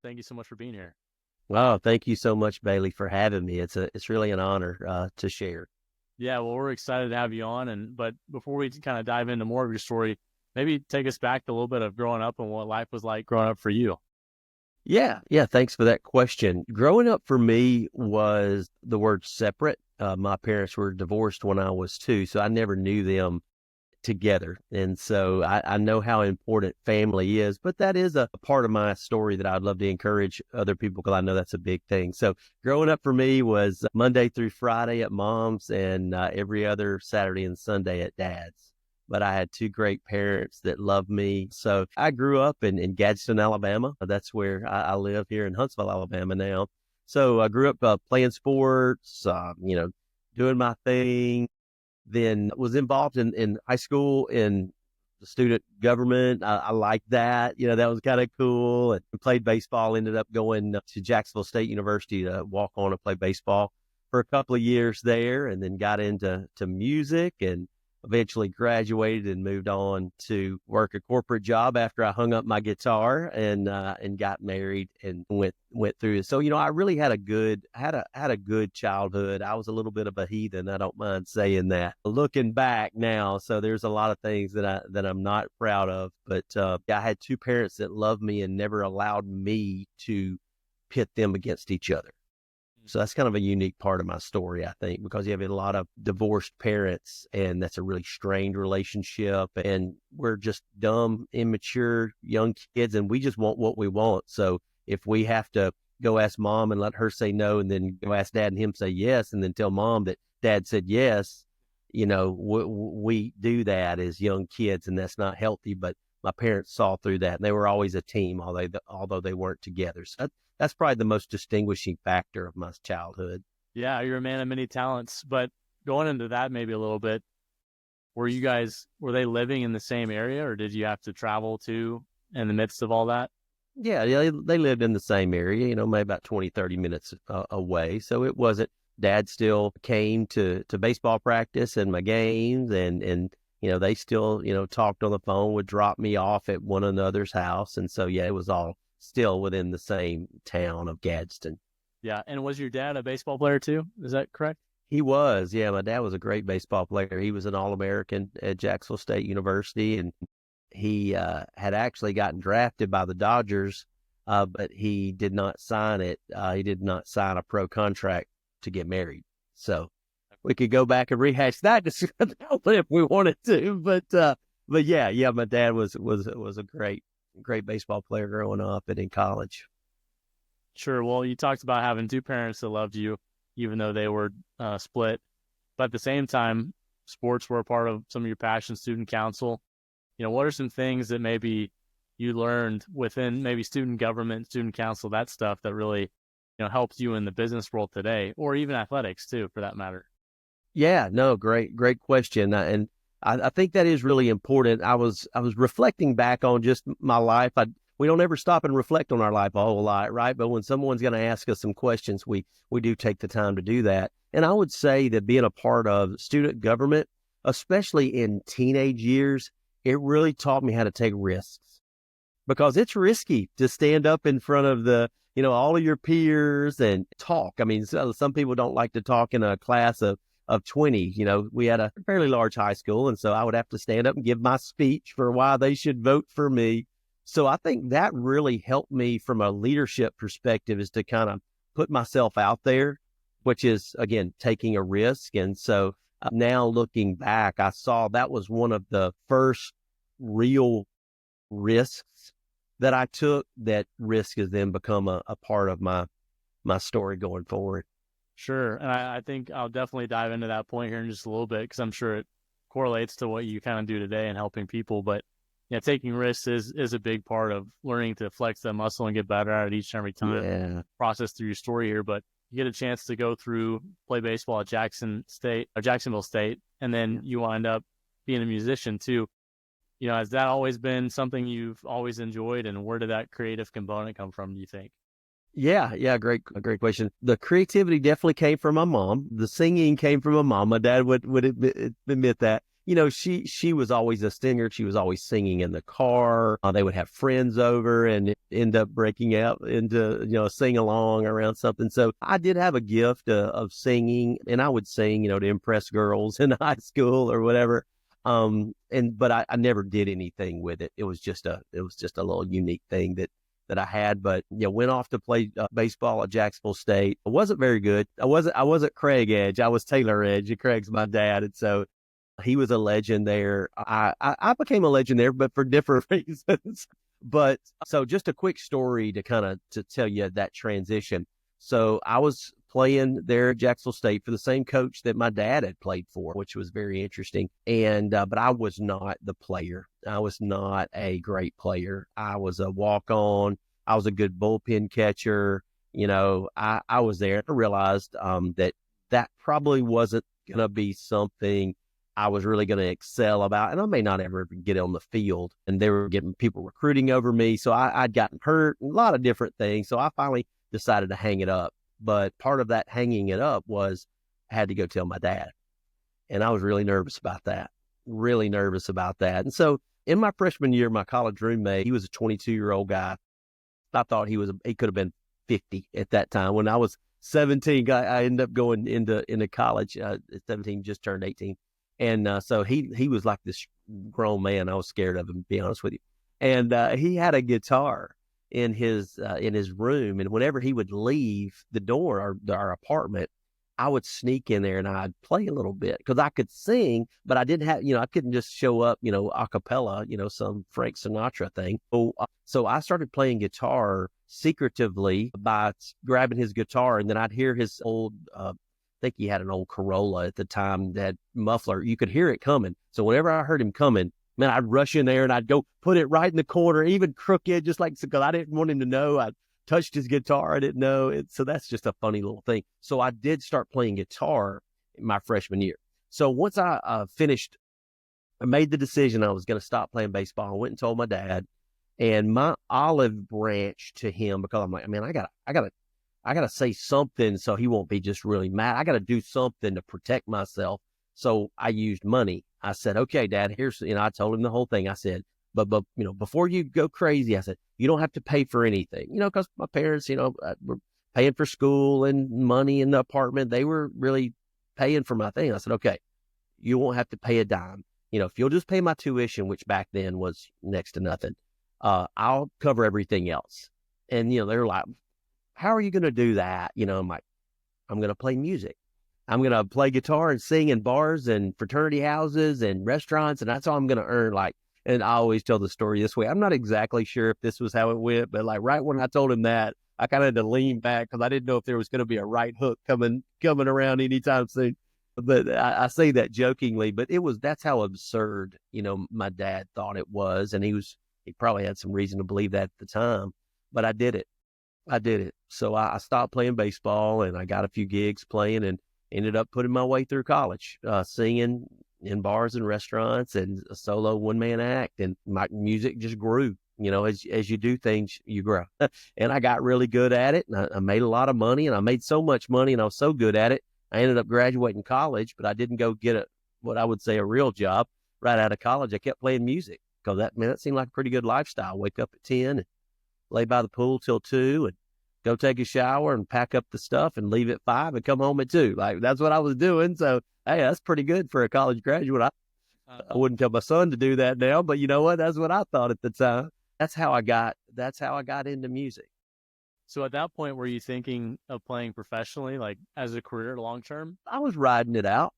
Thank you so much for being here. Well, thank you so much, Bailey, for having me. It's really an honor to share. Yeah, well, we're excited to have you on. But before we kind of dive into more of your story, maybe take us back to a little bit of growing up and what life was like growing up for you. Yeah. Thanks for that question. Growing up for me was the word separate. My parents were divorced when I was 2, so I never knew them together. And so I know how important family is, but that is a part of my story that I'd love to encourage other people because I know that's a big thing. So growing up for me was Monday through Friday at mom's and every other Saturday and Sunday at dad's. But I had 2 great parents that loved me. So I grew up in Gadsden, Alabama. That's where I live here in Huntsville, Alabama now. So I grew up playing sports, doing my thing, then was involved in high school in the student government. I liked that. That was kind of cool. And played baseball, ended up going to Jacksonville State University to walk on and play baseball for a couple of years there, and then got into music and eventually graduated and moved on to work a corporate job after I hung up my guitar and got married and went through it. So, I really had a good childhood. I was a little bit of a heathen. I don't mind saying that. Looking back now, so there's a lot of things that I'm not proud of, but I had 2 parents that loved me and never allowed me to pit them against each other. So that's kind of a unique part of my story, I think, because you have a lot of divorced parents and that's a really strained relationship, and we're just dumb, immature young kids and we just want what we want. So if we have to go ask mom and let her say no, and then go ask dad and him say yes, and then tell mom that dad said yes, we do that as young kids, and that's not healthy. But my parents saw through that, and they were always a team, although they weren't together. So that's probably the most distinguishing factor of my childhood. Yeah, you're a man of many talents. But going into that maybe a little bit, were they living in the same area, or did you have to travel to in the midst of all that? Yeah, they lived in the same area, maybe about 20, 30 minutes away. So it wasn't, dad still came to baseball practice and my games, and they still, talked on the phone, would drop me off at one another's house. And so, yeah, it was all still within the same town of Gadsden. Yeah. And was your dad a baseball player too? Is that correct? He was, yeah, my dad was a great baseball player. He was an All-American at Jacksonville State University, and he had actually gotten drafted by the Dodgers, but he did not sign it. He did not sign a pro contract to get married. So we could go back and rehash that discussion if we wanted to. But yeah, my dad was a great baseball player growing up and in college. Sure. Well, you talked about having 2 parents that loved you, even though they were split. But at the same time, sports were a part of some of your passion, student council. What are some things that maybe you learned within maybe student government, student council, that stuff that really, helps you in the business world today, or even athletics too, for that matter? Yeah, no, great question. And I think that is really important. I was reflecting back on just my life. We don't ever stop and reflect on our life a whole lot, right? But when someone's going to ask us some questions, we do take the time to do that. And I would say that being a part of student government, especially in teenage years, it really taught me how to take risks, because it's risky to stand up in front of all of your peers and talk. I mean, some people don't like to talk in a class of 20. We had a fairly large high school, and so I would have to stand up and give my speech for why they should vote for me. So I think that really helped me from a leadership perspective, is to kind of put myself out there, which is, again, taking a risk. And so now looking back, I saw that was one of the first real risks that I took. That risk has then become a part of my story going forward. Sure. And I think I'll definitely dive into that point here in just a little bit, because I'm sure it correlates to what you kind of do today in helping people. But yeah, taking risks is a big part of learning to flex that muscle and get better at it each and every time. Yeah. Process through your story here, but you get a chance to go through, play baseball at Jacksonville State, and then you wind up being a musician too. Has that always been something you've always enjoyed, and where did that creative component come from, do you think? Yeah. Great question. The creativity definitely came from my mom. The singing came from my mom. My dad would admit that. she was always a singer. She was always singing in the car. They would have friends over and end up breaking out into, sing along around something. So I did have a gift of singing, and I would sing, to impress girls in high school or whatever. But I never did anything with it. It was just a little unique thing that I had, but went off to play baseball at Jacksonville State. I wasn't very good. I wasn't Craig Edge. I was Taylor Edge. And Craig's my dad, and so he was a legend there. I became a legend there, but for different reasons. But so just a quick story to tell you that transition. So I was playing there at Jacksonville State for the same coach that my dad had played for, which was very interesting. And but I was not the player. I was not a great player. I was a walk-on. I was a good bullpen catcher. I was there. I realized that probably wasn't going to be something I was really going to excel about, and I may not ever get on the field. And they were getting people recruiting over me, so I'd gotten hurt, a lot of different things. So I finally decided to hang it up. But part of that hanging it up was I had to go tell my dad, and I was really nervous about that. Really nervous about that. And so in my freshman year, my college roommate, he was a 22-year-old guy. I thought he could have been 50 at that time. When I was 17, I ended up going into college. At 17, just turned 18. And so he was like this grown man. I was scared of him, to be honest with you. And he had a guitar in his room. And whenever he would leave the door or our apartment, I would sneak in there and I'd play a little bit because I could sing, but I didn't have, I couldn't just show up, a cappella, some Frank Sinatra thing. So I started playing guitar secretively by grabbing his guitar, and then I'd hear his old, I think he had an old Corolla at the time, that muffler. You could hear it coming. So whenever I heard him coming, man, I'd rush in there and I'd go put it right in the corner, even crooked, just like, because I didn't want him to know I touched his guitar. I didn't know it. So that's just a funny little thing. So I did start playing guitar in my freshman year. So once I finished, I made the decision I was going to stop playing baseball. I went and told my dad, and my olive branch to him, because I'm like, man, I gotta say something so he won't be just really mad. I got to do something to protect myself. So I used money. I said, okay, Dad, here's, I told him the whole thing. I said, but, before you go crazy, I said, you don't have to pay for anything, because my parents, were paying for school and money in the apartment. They were really paying for my thing. I said, okay, you won't have to pay a dime. If you'll just pay my tuition, which back then was next to nothing, I'll cover everything else. And, they're like, how are you going to do that? I'm like, I'm going to play music. I'm going to play guitar and sing in bars and fraternity houses and restaurants. And that's all I'm going to earn. And I always tell the story this way. I'm not exactly sure if this was how it went, but right when I told him that, I kind of had to lean back because I didn't know if there was going to be a right hook coming around anytime soon. But I say that jokingly, but that's how absurd, my dad thought it was. And he probably had some reason to believe that at the time, but I did it. So I stopped playing baseball, and I got a few gigs playing, and ended up putting my way through college, singing in bars and restaurants and a solo one-man act. And my music just grew, as you do things, you grow. And I got really good at it, and I made a lot of money, and I made so much money, and I was so good at it. I ended up graduating college, but I didn't go get what I would say a real job right out of college. I kept playing music because that seemed like a pretty good lifestyle. Wake up at 10 and lay by the pool till 2 and go take a shower and pack up the stuff and leave at 5 and come home at 2. That's what I was doing. So, hey, that's pretty good for a college graduate. I wouldn't tell my son to do that now, but you know what? That's what I thought at the time. That's how I got into music. So at that point, were you thinking of playing professionally, like as a career long term? I was riding it out.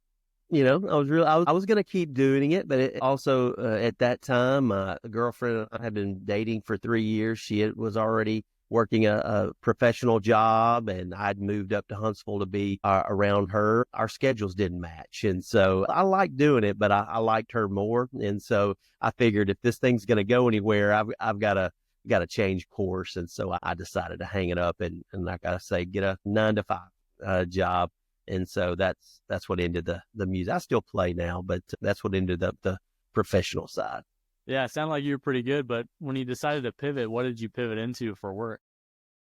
I was going to keep doing it, but also at that time, a girlfriend I had been dating for 3 years. She was already working a professional job, and I'd moved up to Huntsville to be around her. Our schedules didn't match. And so I liked doing it, but I liked her more. And so I figured if this thing's going to go anywhere, I've got to change course. And so I decided to hang it up and like I say, get a 9-to-5 job. And so that's what ended the music. I still play now, but that's what ended up the professional side. Yeah, it sounded like you were pretty good, but when you decided to pivot, what did you pivot into for work?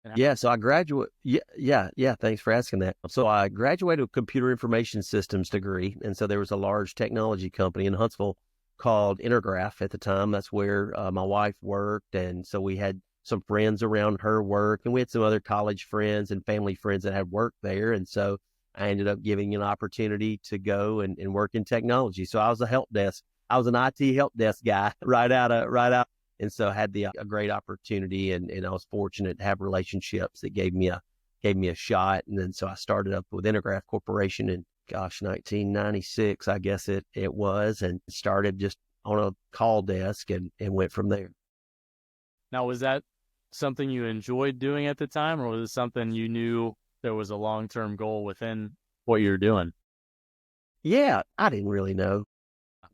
And Yeah, so I graduate. Yeah. Thanks for asking that. So I graduated with computer information systems degree, and so there was a large technology company in Huntsville called Intergraph at the time. That's where my wife worked, and so we had some friends around her work, and we had some other college friends and family friends that had worked there, and so I ended up giving an opportunity to go and work in technology. So I was a help desk. I was an IT help desk guy right out, and so I had a great opportunity, and I was fortunate to have relationships that gave me a shot. And then so I started up with Intergraph Corporation in, gosh, 1996, I guess it was, and started just on a call desk and went from there. now, was that something you enjoyed doing at the time, or was it something you knew there was a long-term goal within what you're doing? Yeah, I didn't really know.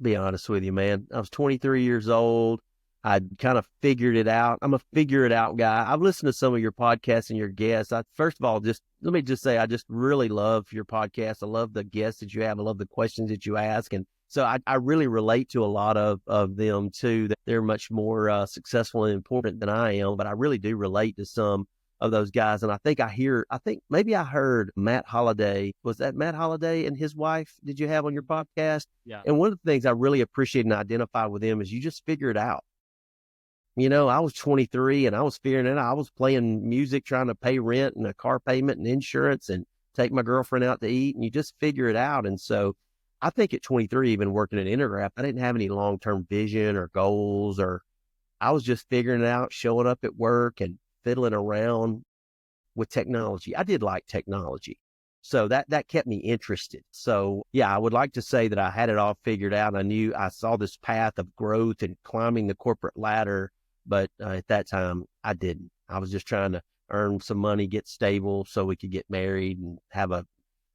Be honest with you, man. I was 23 years old. I'd kind of figured it out. I'm a figure it out guy. I've listened to some of your podcasts and your guests. First of all, just let me just say, I just really love your podcast. I love the guests that you have. I love the questions that you ask. And so I really relate to a lot of them too, that they're much more successful and important than I am. But I really do relate to some of those guys. And I think maybe I heard Matt Holliday. Was that Matt Holliday and his wife? Did you have on your podcast? Yeah. And one of the things I really appreciate and identify with them is you just figure it out. I was 23 and I was figuring it out. I was playing music, trying to pay rent and a car payment and insurance and take my girlfriend out to eat, and you just figure it out. And so I think at 23, even working at Intergraph, I didn't have any long-term vision or goals, or I was just figuring it out, showing up at work and fiddling around with technology. I did like technology. So that kept me interested. So yeah, I would like to say that I had it all figured out. I knew I saw this path of growth and climbing the corporate ladder, but at that time I didn't. I was just trying to earn some money, get stable so we could get married and have a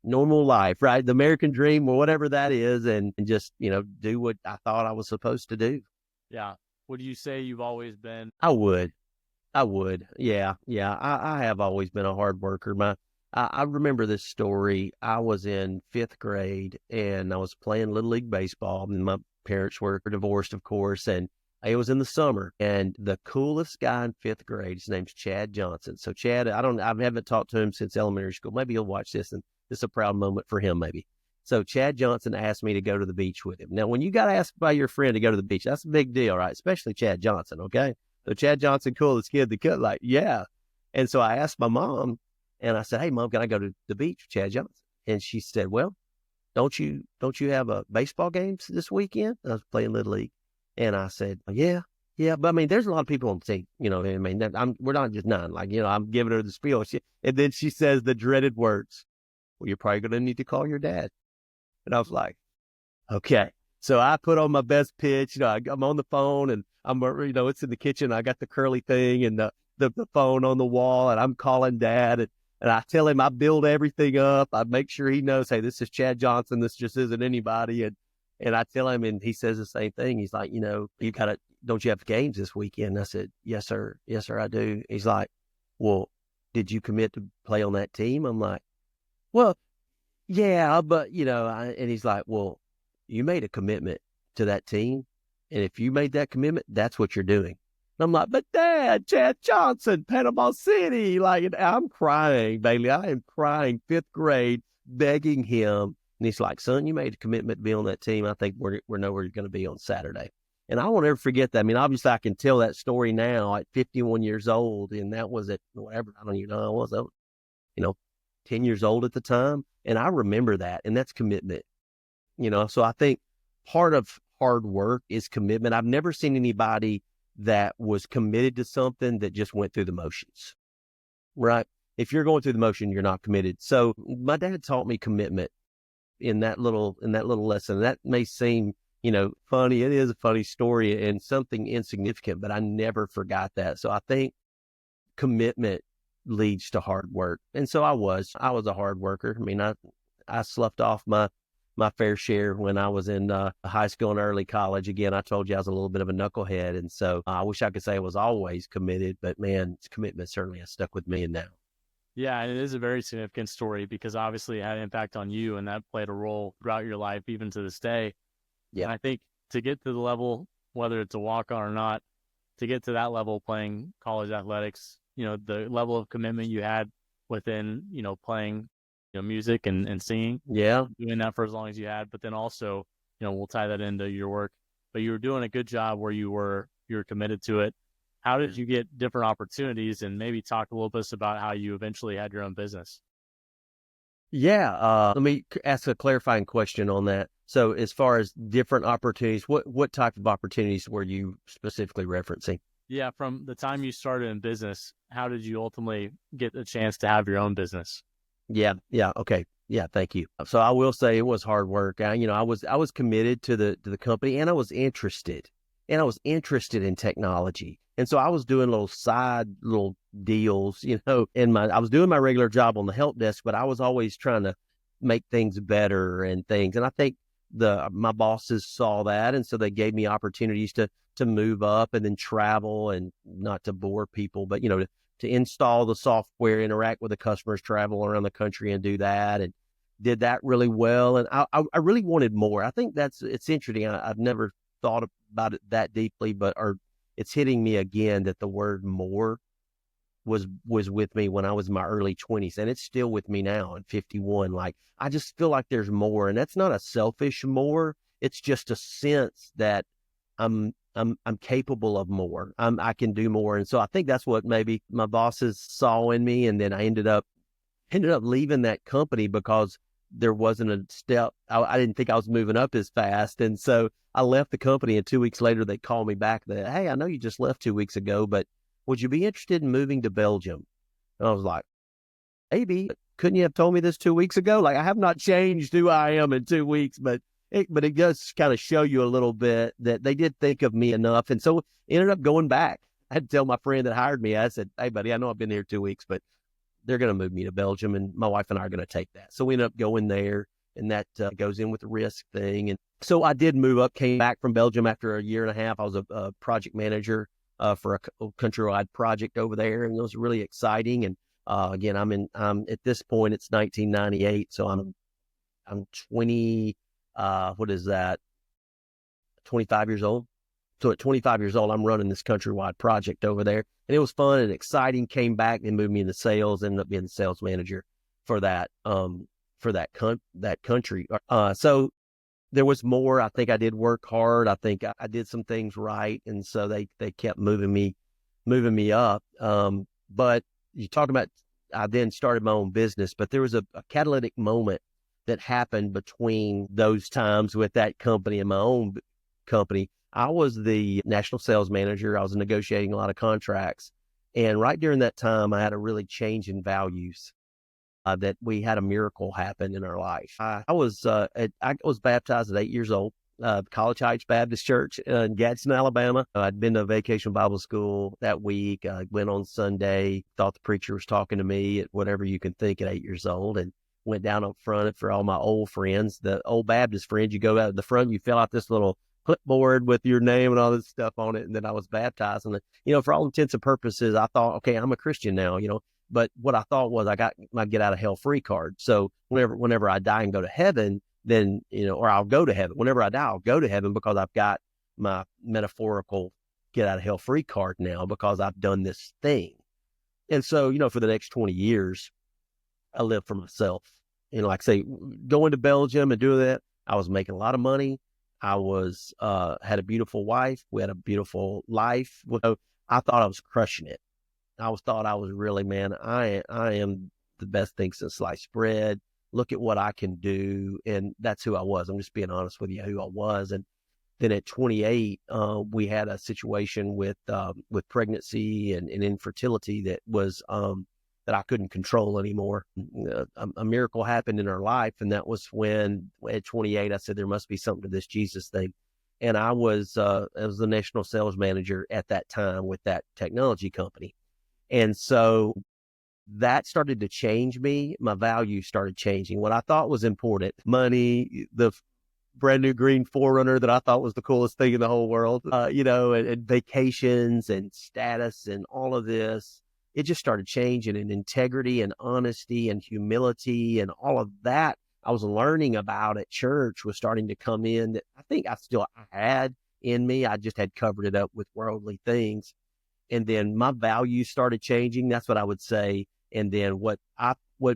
normal life, right? The American dream or whatever that is, and just, do what I thought I was supposed to do. Yeah. Would you say you've always been? I would. I would. Yeah. Yeah. I have always been a hard worker. I remember this story. I was in fifth grade and I was playing Little League Baseball, and my parents were divorced, of course. And it was in the summer, and the coolest guy in fifth grade, his name's Chad Johnson. So Chad, I haven't talked to him since elementary school. Maybe he'll watch this, and this is a proud moment for him, maybe. So Chad Johnson asked me to go to the beach with him. Now, when you got asked by your friend to go to the beach, that's a big deal, right? Especially Chad Johnson. Okay. So Chad Johnson, coolest kid that could, like, yeah. And so I asked my mom, and I said, "Hey, Mom, can I go to the beach with Chad Johnson?" And she said, "Well, don't you have a baseball games this weekend?" I was playing Little League. And I said, "Yeah, yeah." But I mean, there's a lot of people on the team, I mean, we're not just none. Like, I'm giving her the spiel. And then she says the dreaded words, "Well, you're probably going to need to call your dad." And I was like, okay. So I put on my best pitch. I'm on the phone, and it's in the kitchen. I got the curly thing and the phone on the wall, and I'm calling dad, and I tell him I build everything up. I make sure he knows, hey, this is Chad Johnson. This just isn't anybody. And I tell him, and he says the same thing. He's like, don't you have games this weekend? And I said, "Yes, sir. Yes, sir, I do." He's like, "Well, did you commit to play on that team?" I'm like, "Well, yeah, but and he's like, "Well, you made a commitment to that team. And if you made that commitment, that's what you're doing." And I'm like, "But Dad, Chad Johnson, Panama City." Like, and I'm crying, Bailey. I am crying, fifth grade, begging him. And he's like, "Son, you made a commitment to be on that team. I think we're know where you're going to be on Saturday." And I won't ever forget that. I mean, obviously I can tell that story now at 51 years old. And that was at whatever, I don't even know, I was, you know, 10 years old at the time. And I remember that. And that's commitment. So I think part of hard work is commitment. I've never seen anybody that was committed to something that just went through the motions, right? If you're going through the motion, you're not committed. So my dad taught me commitment in that little lesson. That may seem, funny. It is a funny story and something insignificant, but I never forgot that. So I think commitment leads to hard work. And so I was a hard worker. I mean, I sloughed off my fair share when I was in high school and early college. Again, I told you I was a little bit of a knucklehead. And so I wish I could say I was always committed, but man, commitment certainly has stuck with me. And now. Yeah, and it is a very significant story because obviously it had an impact on you, and that played a role throughout your life, even to this day. Yeah. And I think to get to the level, whether it's a walk-on or not, to get to that level playing college athletics, the level of commitment you had within, playing, music and singing, Yeah. doing that for as long as you had, but then also, we'll tie that into your work, but you were doing a good job where you were committed to it. How did you get different opportunities, and maybe talk a little bit about how you eventually had your own business? Yeah. Let me ask a clarifying question on that. So as far as different opportunities, what type of opportunities were you specifically referencing? Yeah, from the time you started in business, how did you ultimately get a chance to have your own business? Yeah, yeah, okay. Yeah, thank you. So I will say it was hard work. I was committed to the company, and I was interested. And I was interested in technology. And so I was doing little deals, I was doing my regular job on the help desk, but I was always trying to make things better and things. And I think my bosses saw that, and so they gave me opportunities to move up and then travel, and not to bore people, but to install the software, interact with the customers, travel around the country and do that, and did that really well. And I really wanted more. I think it's interesting. I've never thought about it that deeply, but it's hitting me again that the word more was with me when I was in my early 20s, and it's still with me now at 51. Like, I just feel like there's more, and that's not a selfish more. It's just a sense that I'm capable of more. I can do more. And so I think that's what maybe my bosses saw in me. And then I ended up leaving that company because there wasn't a step. I didn't think I was moving up as fast. And so I left the company, and 2 weeks later, they called me back that, hey, I know you just left 2 weeks ago, but would you be interested in moving to Belgium? And I was like, maybe. Couldn't you have told me this 2 weeks ago? Like, I have not changed who I am in 2 weeks, but it does kind of show you a little bit that they did think of me enough. And so ended up going back. I had to tell my friend that hired me, I said, hey, buddy, I know I've been here 2 weeks, but they're going to move me to Belgium, and my wife and I are going to take that. So we ended up going there, and that goes in with the risk thing. And so I did move up, came back from Belgium after a year and a half. I was a project manager for a countrywide project over there, and it was really exciting. And again, I'm at this point, it's 1998, so I'm 20. What is that? 25 years old. So at 25 years old, I'm running this countrywide project over there, and it was fun and exciting. Came back and moved me into sales. Ended up being the sales manager for that country. So there was more. I think I did work hard. I think I did some things right, and so they kept moving me up. But you talk about, I then started my own business, but there was a catalytic moment that happened between those times with that company and my own company. I was the national sales manager. I was negotiating a lot of contracts. And right during that time, I had a really change in values, that we had a miracle happen in our life. I was baptized at 8 years old, College Heights Baptist Church in Gadsden, Alabama. I'd been to Vacation Bible School that week. I went on Sunday, thought the preacher was talking to me at whatever you can think at 8 years old, and went down up front for all my old friends, the old Baptist friends. You go out the front, you fill out this little clipboard with your name and all this stuff on it. And then I was baptized. And, for all intents and purposes, I thought, okay, I'm a Christian now, but what I thought was I got my get out of hell free card. So whenever I die and go to heaven, then, or I'll go to heaven. Whenever I die, I'll go to heaven because I've got my metaphorical get out of hell free card now because I've done this thing. And so, for the next 20 years, I lived for myself. Like I say, going to Belgium and doing that, I was making a lot of money. I was had a beautiful wife. We had a beautiful life. I thought I was crushing it. Thought I was really, man, I am the best thing since sliced bread. Look at what I can do. And that's who I was. I'm just being honest with you, who I was. And then at 28, we had a situation with pregnancy and infertility that was that I couldn't control anymore. A miracle happened in our life, and that was when at 28 I said there must be something to this Jesus thing. And I was the national sales manager at that time with that technology company, and so that started to change me. My values started changing. What I thought was important, money, the brand new green Forerunner that I thought was the coolest thing in the whole world, and vacations and status and all of this, it just started changing, and integrity and honesty and humility and all of that I was learning about at church was starting to come in that I think I had in me. I just had covered it up with worldly things. And then my values started changing. That's what I would say. And then what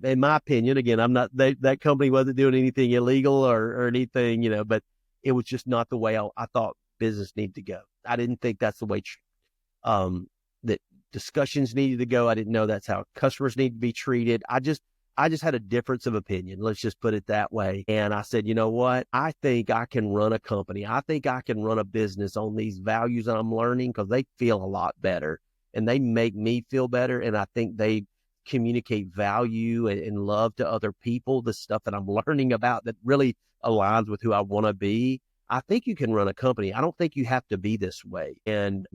in my opinion, again, I'm not, that company wasn't doing anything illegal or anything, but it was just not the way I thought business needed to go. I didn't think that's the way, that discussions needed to go. I didn't know that's how customers need to be treated. I just had a difference of opinion. Let's just put it that way. And I said, you know what? I think I can run a company. I think I can run a business on these values I'm learning, because they feel a lot better and they make me feel better. And I think they communicate value and love to other people, the stuff that I'm learning about that really aligns with who I want to be. I think you can run a company. I don't think you have to be this way. And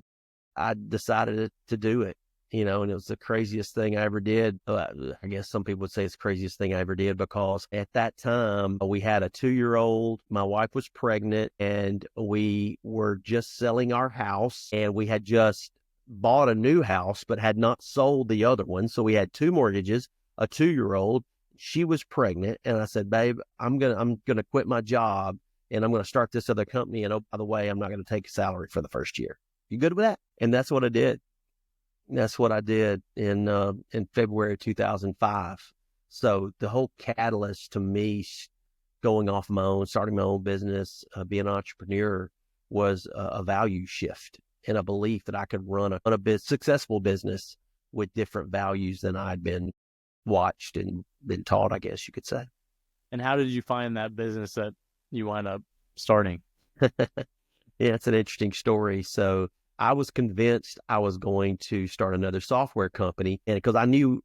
I decided to do it, and it was the craziest thing I ever did. I guess some people would say it's the craziest thing I ever did, because at that time we had a 2-year-old, my wife was pregnant, and we were just selling our house, and we had just bought a new house, but had not sold the other one. So we had 2 mortgages, a 2-year-old, she was pregnant. And I said, babe, I'm going to quit my job and I'm going to start this other company. And oh, by the way, I'm not going to take a salary for the first year. You good with that? And that's what I did. That's what I did in February 2005. So the whole catalyst to me going off my own, starting my own business, being an entrepreneur, was a value shift and a belief that I could run a successful business with different values than I'd been watched and been taught, I guess you could say. And how did you find that business that you wound up starting? Yeah, it's an interesting story. So I was convinced I was going to start another software company. And because I knew,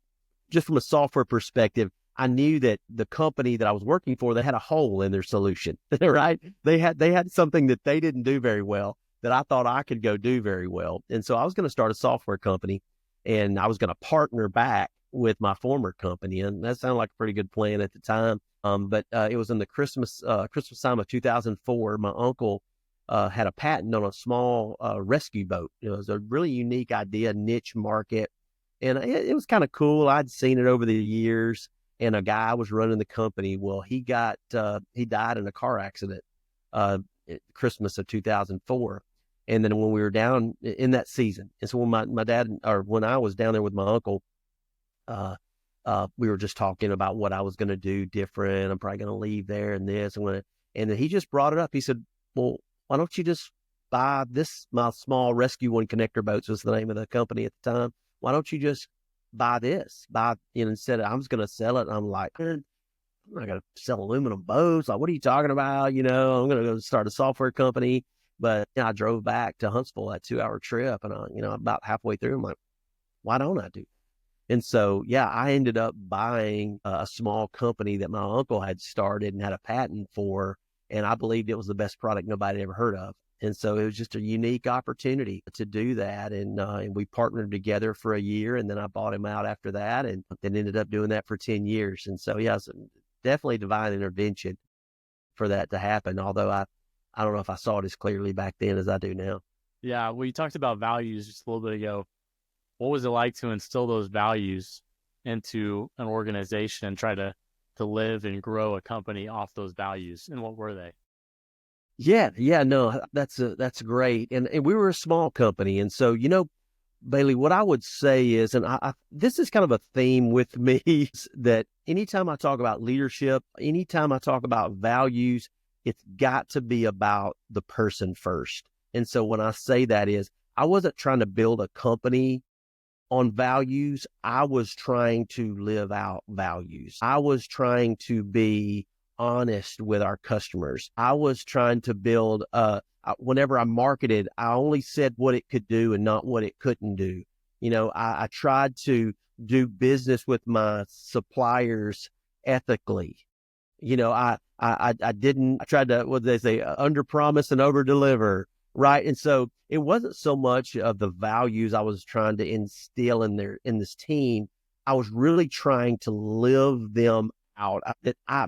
just from a software perspective, I knew that the company that I was working for, they had a hole in their solution, right? They had something that they didn't do very well that I thought I could go do very well. And so I was going to start a software company, and I was going to partner back with my former company. And that sounded like a pretty good plan at the time. But it was in the Christmas time of 2004. My uncle had a patent on a small rescue boat. It was a really unique idea, niche market. And it was kind of cool. I'd seen it over the years, and a guy was running the company. Well, he died in a car accident at Christmas of 2004. And then when we were down in that season, and so when my dad, or when I was down there with my uncle, we were just talking about what I was going to do different. I'm probably going to leave there and this. And then he just brought it up. He said, well, why don't you just buy this? My Small Rescue One Connector Boats was the name of the company at the time. Why don't you just buy this? Instead of, I was going to sell it. And I'm like, I'm not going to sell aluminum boats. Like, what are you talking about? I'm going to go start a software company. But I drove back to Huntsville, that 2-hour trip. And about halfway through, I'm like, why don't I do? And so, I ended up buying a small company that my uncle had started and had a patent for. And I believed it was the best product nobody ever heard of. And so it was just a unique opportunity to do that. And we partnered together for a year, and then I bought him out after that, and then ended up doing that for 10 years. And so, it's definitely divine intervention for that to happen. Although I don't know if I saw it as clearly back then as I do now. Yeah. Well, you talked about values just a little bit ago. What was it like to instill those values into an organization and try to live and grow a company off those values? And what were they? Yeah, no, that's great. And we were a small company. And so, Bailey, what I would say is, and this is kind of a theme with me, is that anytime I talk about leadership, anytime I talk about values, it's got to be about the person first. And so when I say that is, I wasn't trying to build a company on values. I was trying to live out values. I was trying to be honest with our customers. I was trying to build, whenever I marketed, I only said what it could do and not what it couldn't do. I tried to do business with my suppliers ethically. I tried to, what they say, under promise and over deliver. Right. And so it wasn't so much of the values I was trying to instill in this team. I was really trying to live them out.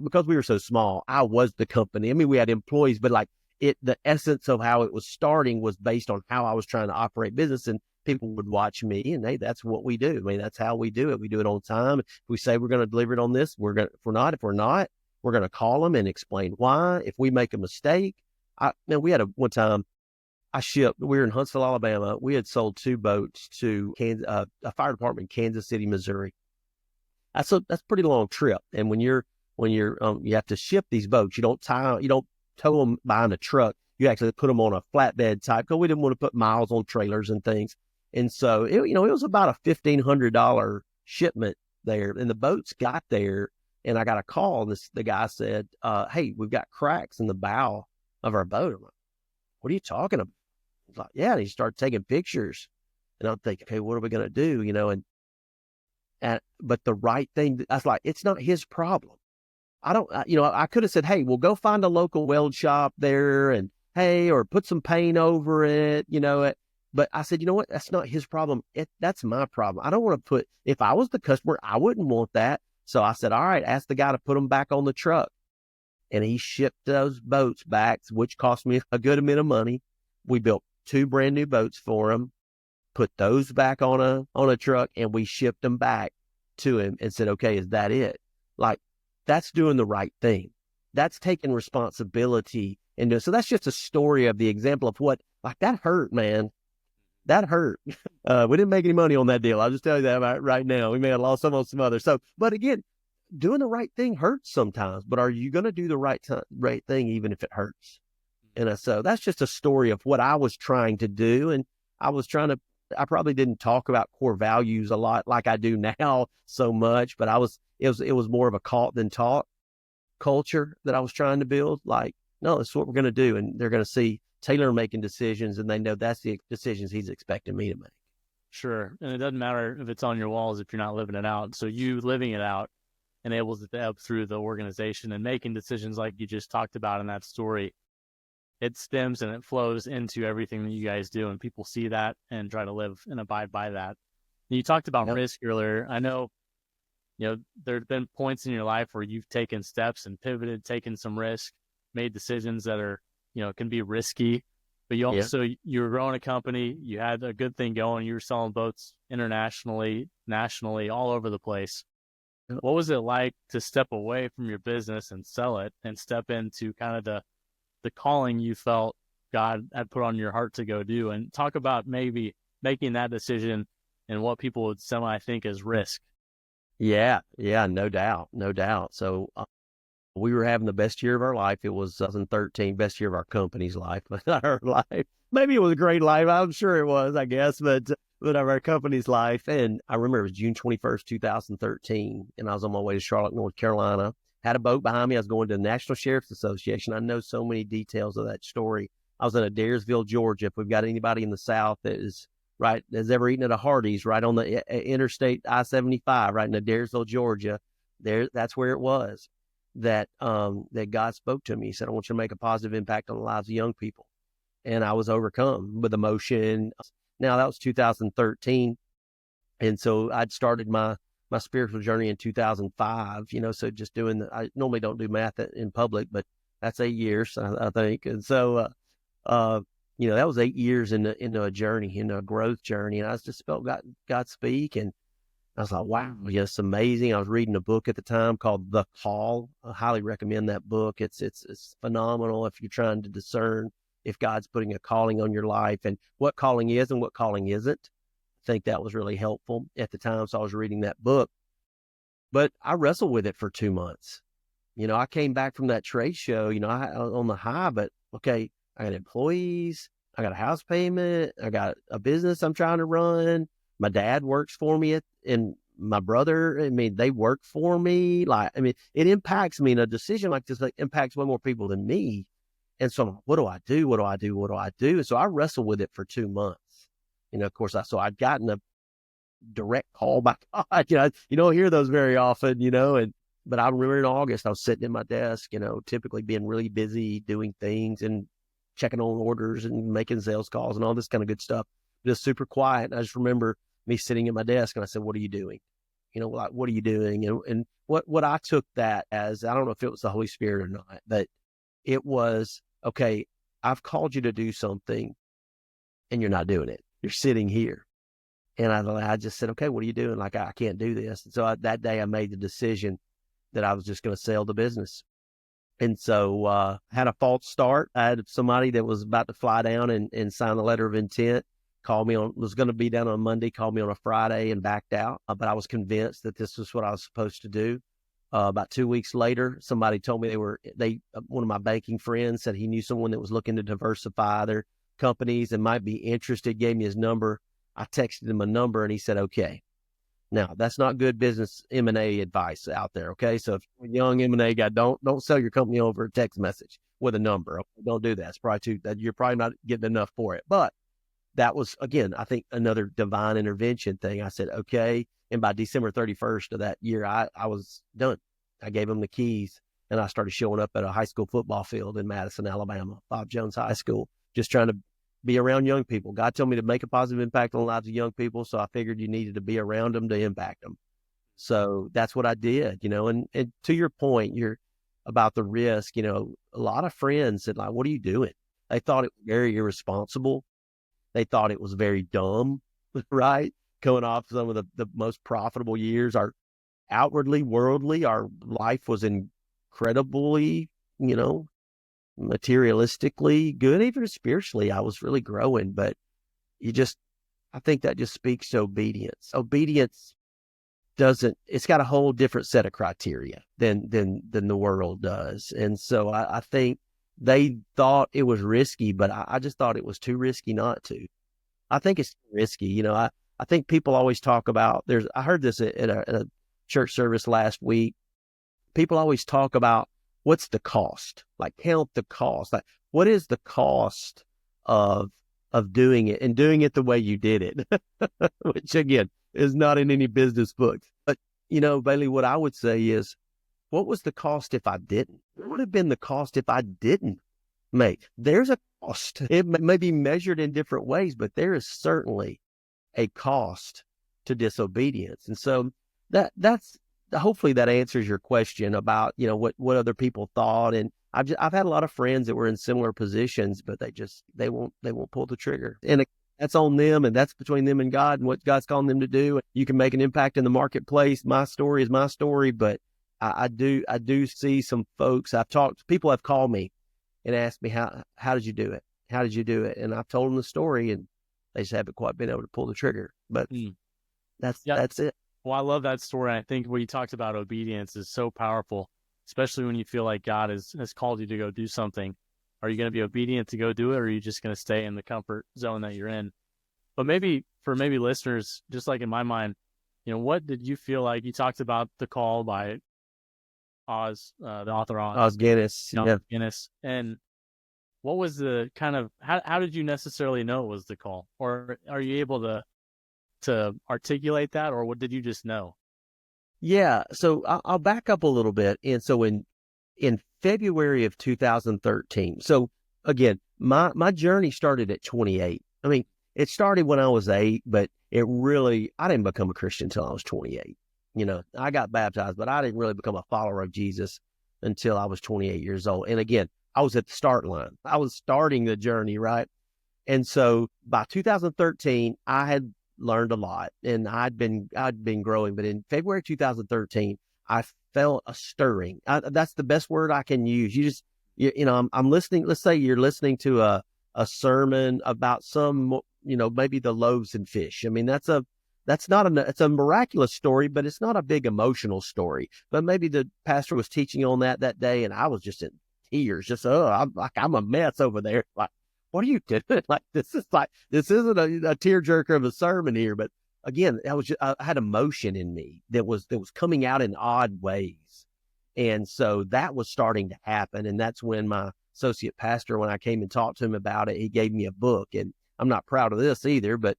Because we were so small, I was the company. I mean, we had employees, but the essence of how it was starting was based on how I was trying to operate business, and people would watch me, and hey, that's what we do. I mean, that's how we do it. We do it on time. If we say we're going to deliver it on this, we're going to, if we're not, we're going to call them and explain why. If we make a mistake, we had one time, We were in Huntsville, Alabama. We had sold 2 boats to a fire department in Kansas City, Missouri. That's a pretty long trip. And you have to ship these boats. You don't tow them behind a truck. You actually put them on a flatbed type, because we didn't want to put miles on trailers and things. And so it was about a $1,500 shipment there. And the boats got there, and I got a call. And the guy said, "Hey, we've got cracks in the bow of our boat." I'm like, "What are you talking about?" He's like, "Yeah." And he started taking pictures, and I'm thinking, "Okay, what are we gonna do?" But the right thing, I was like, it's not his problem. I could have said, "Hey, we'll go find a local weld shop there, and hey, or put some paint over it, But I said, you know what? That's not his problem. That's my problem. I don't want to if I was the customer, I wouldn't want that. So I said, all right, ask the guy to put them back on the truck. And he shipped those boats back, which cost me a good amount of money. We built 2 brand new boats for him, put those back on a truck, and we shipped them back to him and said, okay, is that it? Like, that's doing the right thing. That's taking responsibility. And so that's just a story of the example of what, like, that hurt, man. That hurt. We didn't make any money on that deal. I'll just tell you that right now. We may have lost some on some others. So, but again, doing the right thing hurts sometimes, but are you going to do the right thing even if it hurts? And so that's just a story of what I was trying to do. And I probably didn't talk about core values a lot like I do now so much, but it was more of a caught than taught culture that I was trying to build. Like, no, this is what we're going to do. And they're going to see Taylor making decisions, and they know that's the decisions he's expecting me to make. Sure. And it doesn't matter if it's on your walls if you're not living it out. So you living it out enables it to ebb through the organization, and making decisions like you just talked about in that story. It stems and it flows into everything that you guys do, and people see that and try to live and abide by that. And you talked about risk earlier. I know, there's been points in your life where you've taken steps and pivoted, taken some risk, made decisions that are, can be risky, but you also, you were growing a company, you had a good thing going, you were selling boats internationally, nationally, all over the place. What was it like to step away from your business and sell it and step into kind of the calling you felt God had put on your heart to go do? And talk about maybe making that decision and what people would think as risk. Yeah, no doubt. So we were having the best year of our life. It was 2013, best year of our company's life, not our life. Maybe it was a great life. I'm sure it was, I guess, but of our company's life. And I remember it was June 21st, 2013, and I was on my way to Charlotte, North Carolina. Had a boat behind me. I was going to the National Sheriff's Association. I know so many details of that story. I was in Adairsville, Georgia. If we've got anybody in the South that has ever eaten at a Hardee's, right on the Interstate I-75, right in Adairsville, Georgia, that's where it was. That God spoke to me. He said, I want you to make a positive impact on the lives of young people. And I was overcome with emotion. Now, that was 2013. And so I'd started my spiritual journey in 2005, so just I normally don't do math in public, but that's 8 years, I think. And so, that was 8 years into a journey, into a growth journey. And I just felt God speak, and I was like, wow, it's amazing. I was reading a book at the time called The Call. I highly recommend that book. It's phenomenal if you're trying to discern if God's putting a calling on your life and what calling is and what calling isn't. I think that was really helpful at the time. So I was reading that book, but I wrestled with it for 2 months. I came back from that trade show, I on the high, but okay, I got employees, I got a house payment, I got a business I'm trying to run. My dad works for me and my brother, they work for me. It impacts me, and a decision like this impacts way more people than me. And so what do I do? What do I do? What do I do? And so I wrestled with it for 2 months. Of course, I'd gotten a direct call by God. You don't hear those very often, but I remember in August, I was sitting at my desk, typically being really busy doing things and checking on orders and making sales calls and all this kind of good stuff. Just super quiet. And I just remember me sitting at my desk, and I said, what are you doing? What are you doing? And what I took that as, I don't know if it was the Holy Spirit or not, but it was, okay, I've called you to do something and you're not doing it. You're sitting here. And I just said, okay, what are you doing? I can't do this. And so that day I made the decision that I was just going to sell the business. And so had a false start. I had somebody that was about to fly down and sign a letter of intent, called me on, was going to be down on Monday, called me on a Friday and backed out. But I was convinced that this was what I was supposed to do. About 2 weeks later, somebody told me one of my banking friends said he knew someone that was looking to diversify their companies and might be interested, gave me his number. I texted him a number and he said, okay. Now, that's not good business M&A advice out there, okay? So if you're a young M&A guy, don't sell your company over a text message with a number. Okay? Don't do that. It's probably you're probably not getting enough for it. But that was, again, I think another divine intervention thing. I said, okay. And by December 31st of that year, I was done. I gave him the keys and I started showing up at a high school football field in Madison, Alabama, Bob Jones High School, just trying to be around young people. God told me to make a positive impact on the lives of young people. So I figured you needed to be around them to impact them. So that's what I did, and to your point, you're about the risk, a lot of friends said, like, what are you doing? They thought it was very irresponsible. They thought it was very dumb, right? Going off some of the most profitable years. Our outwardly, worldly, our life was incredibly, materialistically good, even spiritually. I was really growing, but I think that just speaks to obedience. Obedience it's got a whole different set of criteria than the world does. And so I think they thought it was risky, but I just thought it was too risky not to. I think it's risky. I think people always talk about, I heard this at a church service last week. People always talk about what's the cost, like count the cost. Like, what is the cost of doing it and doing it the way you did it, which again is not in any business books. But, Bailey, what I would say is, what was the cost if I didn't? What would have been the cost if I didn't make? There's a cost. It may be measured in different ways, but there is certainly a cost to disobedience. And so that's hopefully that answers your question about, what other people thought. And I've had a lot of friends that were in similar positions, but they won't pull the trigger. And that's on them, and that's between them and God and what God's calling them to do. You can make an impact in the marketplace. My story is my story, but I do see some folks people have called me and asked me, how did you do it? How did you do it? And I've told them the story and they just haven't quite been able to pull the trigger, but that's it. Well, I love that story. I think what you talked about obedience is so powerful, especially when you feel like God has called you to go do something. Are you going to be obedient to go do it, or are you just going to stay in the comfort zone that you're in? But maybe for listeners, just like in my mind, what did you feel like? You talked about the call by Oz, the author Oz Guinness. Yeah. Guinness. And what was the kind of, how did you necessarily know it was the call? Or are you able to articulate that, or what did you just know? Yeah. So I'll back up a little bit. And so in February of 2013, so again, my journey started at 28. I mean, it started when I was 8, but I didn't become a Christian until I was 28. I got baptized, but I didn't really become a follower of Jesus until I was 28 years old. And again, I was at the start line. I was starting the journey, right? And so by 2013, I had learned a lot and I'd been growing. But in February 2013, I felt a stirring. That's the best word I can use. I'm listening. Let's say you're listening to a sermon about maybe the loaves and fish. I mean, it's a miraculous story, but it's not a big emotional story. But maybe the pastor was teaching on that day, and I was just in tears. Just I'm a mess over there. Like, what are you doing? Like, this isn't a tearjerker of a sermon here. But again, I had emotion in me that was coming out in odd ways, and so that was starting to happen. And that's when my associate pastor, when I came and talked to him about it, he gave me a book. And I'm not proud of this either, but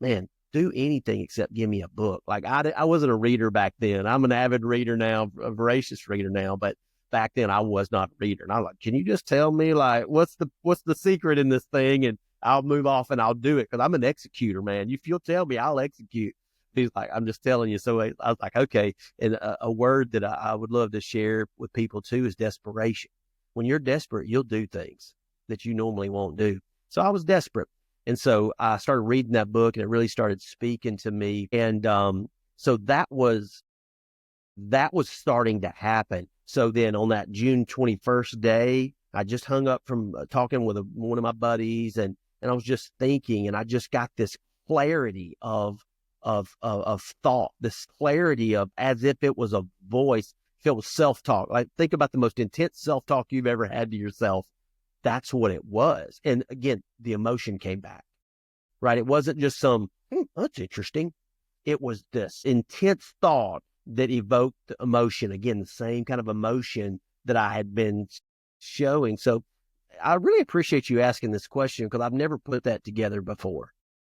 man, do anything except give me a book. Like I wasn't a reader back then. I'm an avid reader now, a voracious reader now, but back then I was not a reader. And I'm like, can you just tell me like, what's the secret in this thing? And I'll move off and I'll do it. Cause I'm an executor, man. If you'll tell me, I'll execute. He's like, I'm just telling you. So I was like, okay. And a word that I would love to share with people too is desperation. When you're desperate, you'll do things that you normally won't do. So I was desperate. And so I started reading that book and it really started speaking to me. And so that was starting to happen. So then on that June 21st day, I just hung up from talking with one of my buddies, and I was just thinking, and I just got this clarity of thought, this clarity of as if it was a voice filled with self-talk. Like, think about the most intense self-talk you've ever had to yourself. That's what it was. And again, the emotion came back, right? It wasn't just some, that's interesting. It was this intense thought that evoked emotion. Again, the same kind of emotion that I had been showing. So I really appreciate you asking this question, because I've never put that together before.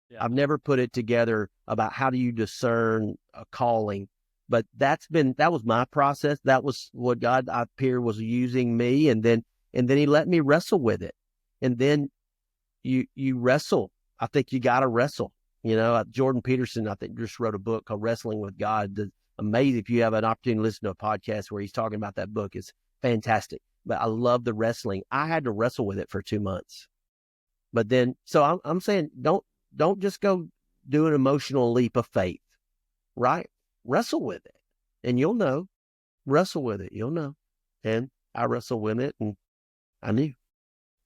Yeah. I've never put it together about how do you discern a calling, but that was my process. That was what God, I appear, was using me. And then he let me wrestle with it. And then you wrestle. I think you got to wrestle. Jordan Peterson, I think, just wrote a book called Wrestling with God. Amazing. If you have an opportunity to listen to a podcast where he's talking about that book, it's fantastic. But I love the wrestling. I had to wrestle with it for 2 months. But then, so I'm saying, don't just go do an emotional leap of faith, right? Wrestle with it, and you'll know. Wrestle with it, you'll know. And I wrestled with it, and I knew.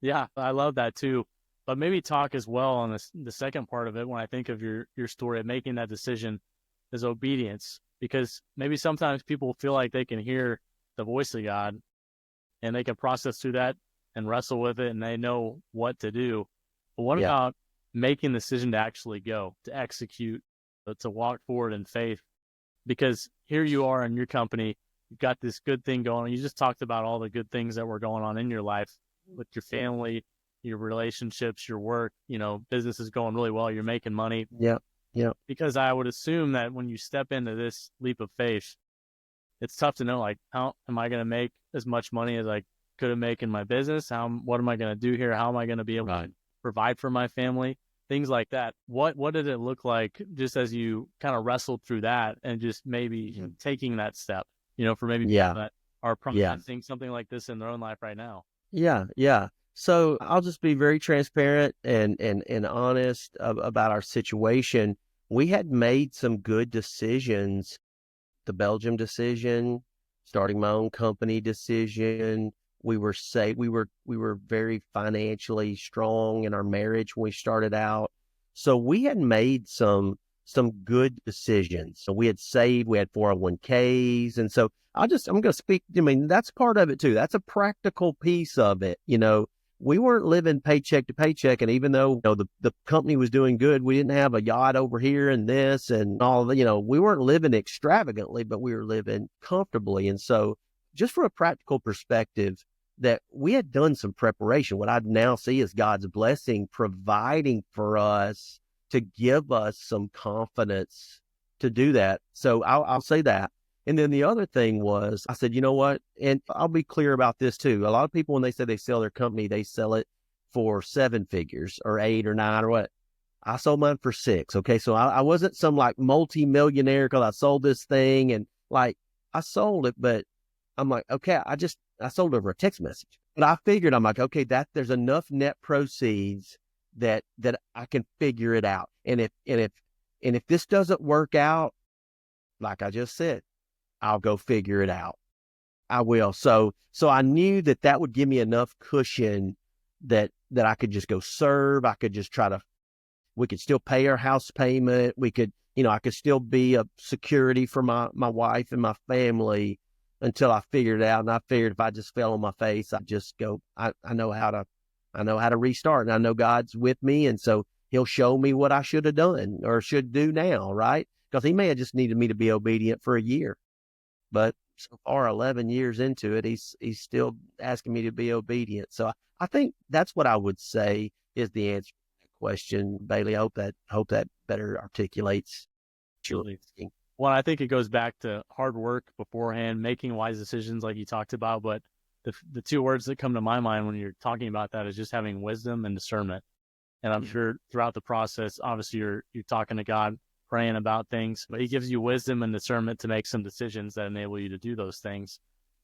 Yeah, I love that too. But maybe talk as well on the second part of it when I think of your story of making that decision is obedience. Because maybe sometimes people feel like they can hear the voice of God and they can process through that and wrestle with it and they know what to do. But what Yeah. about making the decision to actually go, to execute, to walk forward in faith? Because here you are in your company, you've got this good thing going on. You just talked about all the good things that were going on in your life with your family, your relationships, your work, business is going really well. You're making money. Yeah. Yeah. Because I would assume that when you step into this leap of faith, it's tough to know, like, how am I going to make as much money as I could have made in my business? What am I going to do here? How am I going to be able to provide for my family? Things like that. What did it look like just as you kind of wrestled through that and just maybe taking that step, for maybe people that are processing something like this in their own life right now? Yeah. Yeah. So I'll just be very transparent and honest about our situation. We had made some good decisions. The Belgium decision, starting my own company decision. We were safe. We were very financially strong in our marriage when we started out. So we had made some good decisions. So we had saved, we had 401ks. And so I'm going to speak, that's part of it too. That's a practical piece of it. We weren't living paycheck to paycheck. And even though, the company was doing good, we didn't have a yacht over here and this and all, we weren't living extravagantly, but we were living comfortably. And so just from a practical perspective, that we had done some preparation. What I now see is God's blessing, providing for us to give us some confidence to do that. So I'll say that. And then the other thing was, I said, you know what? And I'll be clear about this too. A lot of people, when they say they sell their company, they sell it for 7 figures or 8 or 9 or what. I sold mine for 6. Okay. So I wasn't some like multi-millionaire because I sold this thing and like I sold it, but I'm like, okay, I sold over a text message. But I figured, I'm like, okay, there's enough net proceeds that I can figure it out. And if this doesn't work out, like I just said, I'll go figure it out. I will. So I knew that would give me enough cushion that I could just go serve. I could just we could still pay our house payment. We could, I could still be a security for my wife and my family until I figured it out. And I figured if I just fell on my face, I'd just go, I know how to restart, and I know God's with me. And so he'll show me what I should have done or should do now. Right. Because he may have just needed me to be obedient for a year. But so far, 11 years into it, he's still asking me to be obedient. So I think that's what I would say is the answer to that question, Bailey. I hope that better articulates. Surely. Well, I think it goes back to hard work beforehand, making wise decisions like you talked about. But the 2 words that come to my mind when you're talking about that is just having wisdom and discernment. And I'm sure throughout the process, obviously you're talking to God, praying about things, but he gives you wisdom and discernment to make some decisions that enable you to do those things.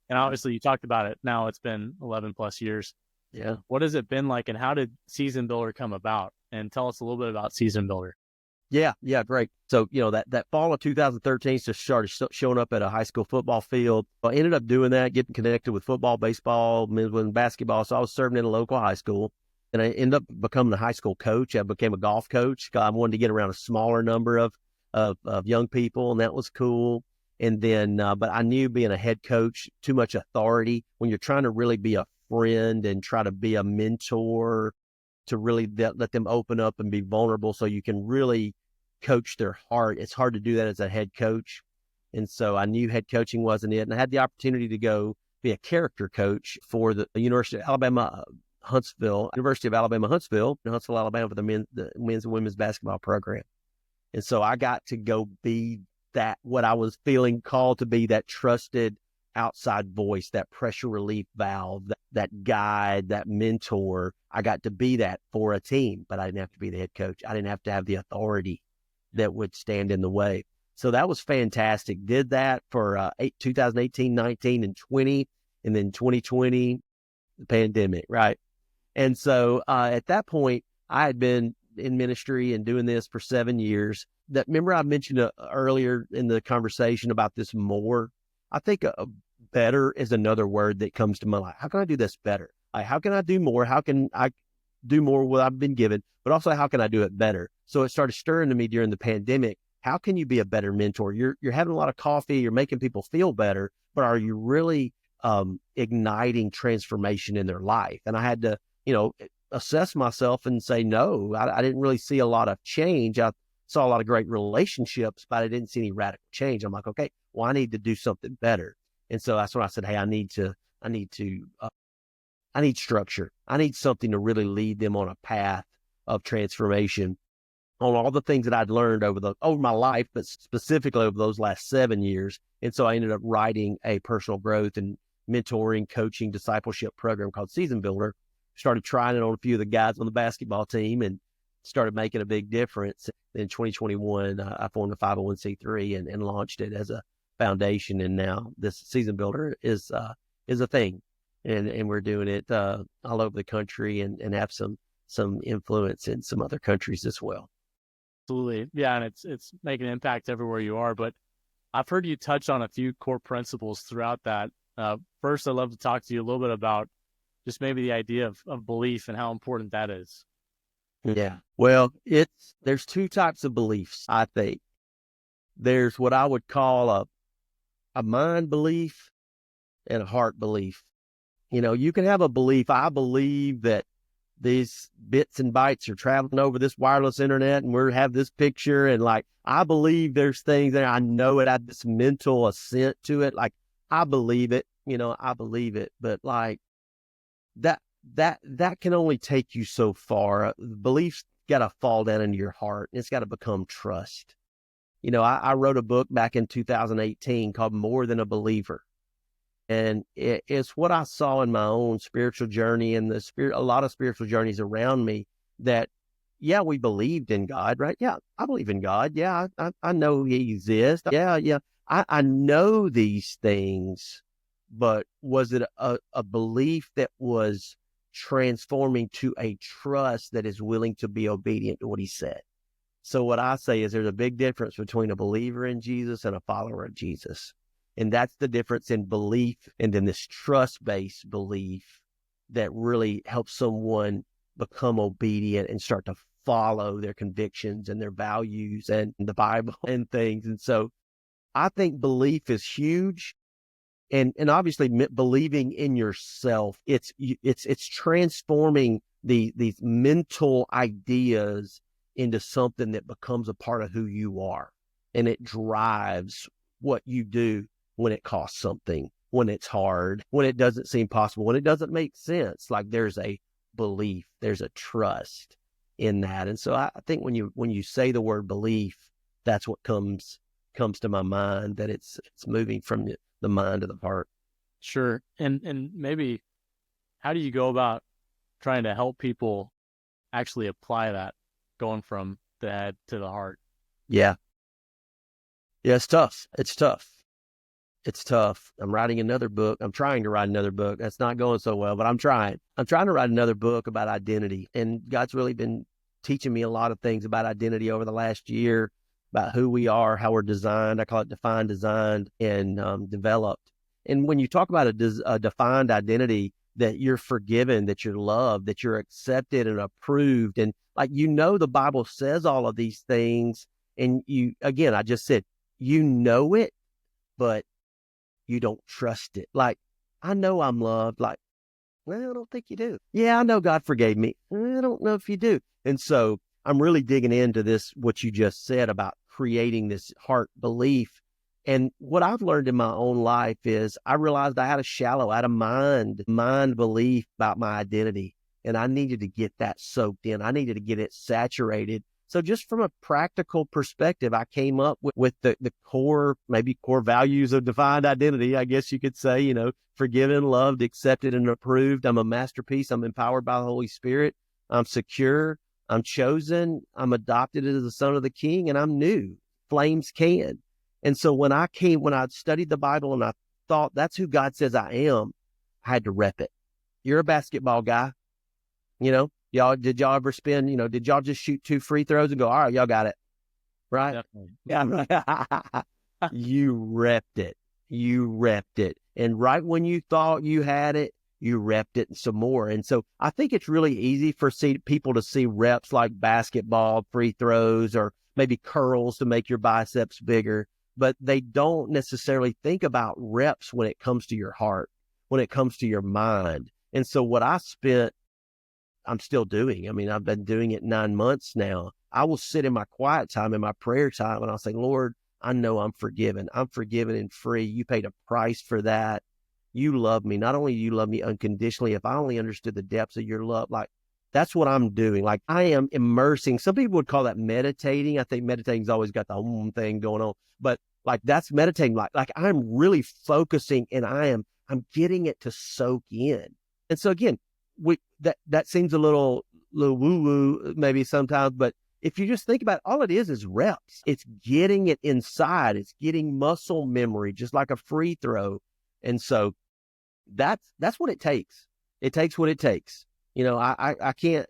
And obviously you talked about it. Now it's been 11 plus years. Yeah. What has it been like, and how did Season Builder come about? And tell us a little bit about Season Builder. Yeah, yeah, great. So, that fall of 2013 just started showing up at a high school football field. I ended up doing that, getting connected with football, baseball, men's and basketball. So I was serving in a local high school, and I ended up becoming a high school coach. I became a golf coach. I wanted to get around a smaller number of young people, and that was cool. And then, but I knew being a head coach, too much authority when you're trying to really be a friend and try to be a mentor, to really let them open up and be vulnerable so you can really coach their heart. It's hard to do that as a head coach. And so I knew head coaching wasn't it. And I had the opportunity to go be a character coach for the University of Alabama, University of Alabama, Huntsville, Alabama, for the men's and women's basketball program. And so I got to go be what I was feeling called to be, that trusted outside voice, that pressure relief valve, that guide, that mentor. I got to be that for a team, but I didn't have to be the head coach. I didn't have to have the authority that would stand in the way. So that was fantastic. Did that for 2018, 19, and 20, and then 2020, the pandemic, right? And so at that point, I had been in ministry and doing this for 7 years. Remember I mentioned earlier in the conversation about this more? I think better is another word that comes to my life. How can I do this better? How can I do more? How can I do more what I've been given? But also, how can I do it better? So it started stirring to me during the pandemic. How can you be a better mentor? You're having a lot of coffee. You're making people feel better, but are you really igniting transformation in their life? And I had to, assess myself and say, no, I didn't really see a lot of change. I saw a lot of great relationships, but I didn't see any radical change. I'm like, okay, well, I need to do something better. And so that's when I said, hey, I need structure. I need something to really lead them on a path of transformation on all the things that I'd learned over my life, but specifically over those last 7 years. And so I ended up writing a personal growth and mentoring, coaching, discipleship program called Season Builder. Started trying it on a few of the guys on the basketball team and started making a big difference. In 2021, I formed a 501c3 and launched it as a foundation. And now this Season Builder is a thing. And we're doing it all over the country and have some influence in some other countries as well. Absolutely. Yeah. And it's making an impact everywhere you are. But I've heard you touch on a few core principles throughout that. First, I'd love to talk to you a little bit about just maybe the idea of belief and how important that is. Yeah. Well, there's two types of beliefs, I think. There's what I would call a mind belief and a heart belief. You can have a belief. I believe that these bits and bytes are traveling over this wireless internet and we have this picture, and I believe there's things there. I know it. I have this mental assent to it. I believe it, I believe it, but that can only take you so far. Belief's got to fall down into your heart, and it's got to become trust. I wrote a book back in 2018 called More Than a Believer. And it's what I saw in my own spiritual journey and a lot of spiritual journeys around me that, yeah, we believed in God, right? Yeah, I believe in God. Yeah, I know he exists. Yeah. I know these things, but was it a belief that was transforming to a trust that is willing to be obedient to what he said? So what I say is there's a big difference between a believer in Jesus and a follower of Jesus. And that's the difference in belief and then this trust-based belief that really helps someone become obedient and start to follow their convictions and their values and the Bible and things. And so I think belief is huge. And obviously believing in yourself, it's transforming these mental ideas into something that becomes a part of who you are. And it drives what you do when it costs something, when it's hard, when it doesn't seem possible, when it doesn't make sense. There's a belief, there's a trust in that. And so I think when you say the word belief, that's what comes to my mind, that it's moving from the mind to the heart. Sure. And maybe how do you go about trying to help people actually apply that, going from the head to the heart? Yeah, it's tough. It's tough. I'm writing another book. I'm trying to write another book. That's not going so well, but I'm trying to write another book about identity. And God's really been teaching me a lot of things about identity over the last year, about who we are, how we're designed. I call it defined, designed, and developed. And when you talk about a defined identity, that you're forgiven, that you're loved, that you're accepted and approved. And like, the Bible says all of these things. And again, I just said, it, but you don't trust it. Like, I know I'm loved. Like, well, I don't think you do. Yeah, I know God forgave me. I don't know if you do. And so I'm really digging into this, what you just said about creating this heart belief. And what I've learned in my own life is I realized I had a mind belief about my identity. And I needed to get that soaked in. I needed to get it saturated. So just from a practical perspective, I came up with the core values of defined identity, I guess you could say, forgiven, loved, accepted, and approved. I'm a masterpiece. I'm empowered by the Holy Spirit. I'm secure. I'm chosen. I'm adopted as the son of the King, and I'm new. Flames can. And so when I studied the Bible and I thought that's who God says I am, I had to rep it. You're a basketball guy. Did y'all ever did y'all just shoot 2 free throws and go, all right, y'all got it. Right? Definitely. Yeah. You repped it. You repped it. And right when you thought you had it, you repped it some more. And so I think it's really easy for people to see reps like basketball, free throws, or maybe curls to make your biceps bigger. But they don't necessarily think about reps when it comes to your heart, when it comes to your mind. And so what I'm still doing. I mean, I've been doing it 9 months now. I will sit in my quiet time, in my prayer time, and I'll say, Lord, I know I'm forgiven. I'm forgiven and free. You paid a price for that. You love me. Not only do you love me unconditionally, if I only understood the depths of your love, like, that's what I'm doing. Like, I am immersing. Some people would call that meditating. I think meditating's always got the thing going on, but like, that's meditating. Like I'm really focusing, and I'm getting it to soak in. And so again, that seems a little woo-woo maybe sometimes, but if you just think about it, all it is reps. It's getting it inside. It's getting muscle memory, just like a free throw. And so that's what it takes. It takes what it takes. I can't,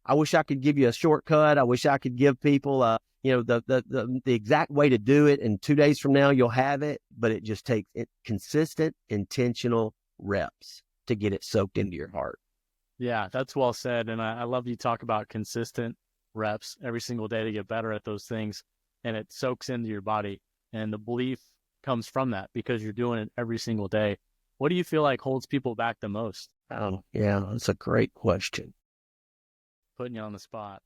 I wish I could give you a shortcut. I wish I could give people, the exact way to do it. And 2 days from now, you'll have it, but it just takes consistent, intentional reps to get it soaked into your heart. Yeah, that's well said. And I love you talk about consistent reps every single day to get better at those things. And it soaks into your body. And the belief comes from that because you're doing it every single day. What do you feel like holds people back the most? Oh, yeah, that's a great question. Putting you on the spot.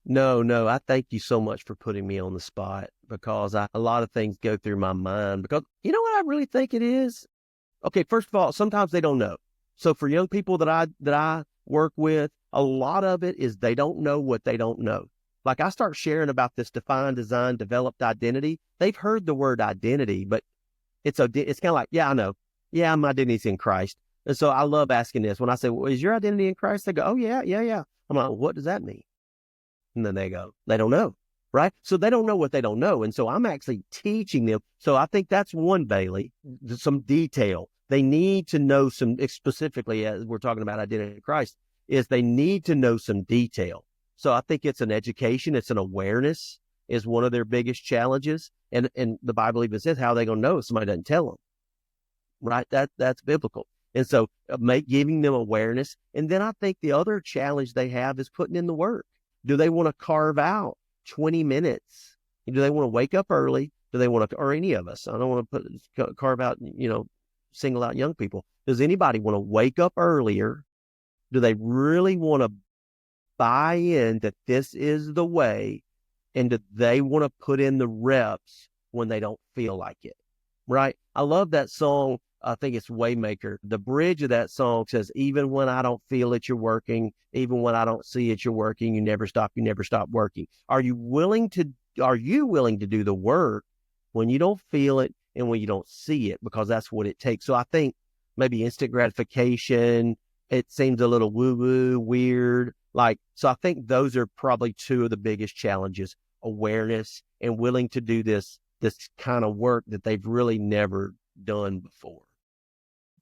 No, I thank you so much for putting me on the spot, because a lot of things go through my mind. Because you know what I really think it is? Okay, first of all, sometimes they don't know. So for young people that I work with, a lot of it is they don't know what they don't know. Like, I start sharing about this defined, designed, developed identity. They've heard the word identity, but it's kind of like, yeah, I know. Yeah, my identity's in Christ. And so I love asking this. When I say, well, is your identity in Christ? They go, oh, yeah. I'm like, well, what does that mean? And then they go, they don't know, right? So they don't know what they don't know. And so I'm actually teaching them. So I think that's one, Bailey, some detail. They need to know specifically, as we're talking about identity in Christ, is they need to know some detail. So I think it's an education, it's an awareness is one of their biggest challenges. And the Bible even says, how are they going to know if somebody doesn't tell them? Right? That's biblical. And so giving them awareness. And then I think the other challenge they have is putting in the work. Do they want to carve out 20 minutes? Do they want to wake up early? Do they want to, or any of us? I don't want to carve out, single out young people. Does anybody want to wake up earlier? Do they really want to buy in that this is the way? And do they want to put in the reps when they don't feel like it? Right? I love that song. I think it's Waymaker. The bridge of that song says, even when I don't feel it, you're working. Even when I don't see it, you're working. You never stop working. Are you willing to do the work when you don't feel it and when you don't see it? Because that's what it takes. So I think maybe instant gratification, it seems a little woo-woo, weird. So I think those are probably two of the biggest challenges: awareness and willing to do this kind of work that they've really never done before.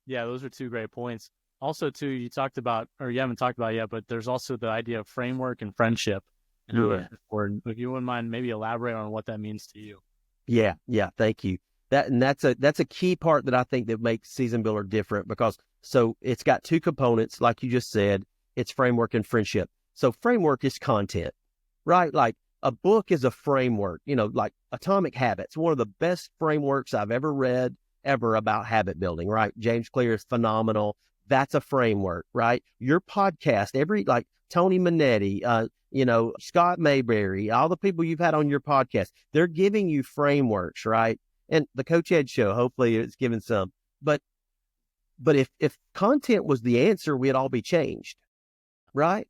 Yeah, those are two great points. also too, you talked about, or you haven't talked about yet, but there's also the idea of framework and friendship and how Yeah. that's important. If you wouldn't mind, maybe elaborate on what that means to you. Yeah. Yeah. Thank you. That's a key part that I think that makes Season Builder different because so it's got two components, like you just said, it's framework and friendship. So framework is content, right? Like a book is a framework, like Atomic Habits, one of the best frameworks I've ever read ever about habit building, right? James Clear is phenomenal. That's a framework, right? Your podcast, like Tony Minetti, Scott Mayberry, all the people you've had on your podcast, they're giving you frameworks, right? And the Coach Ed show, hopefully it's given some. But if content was the answer, we'd all be changed, right?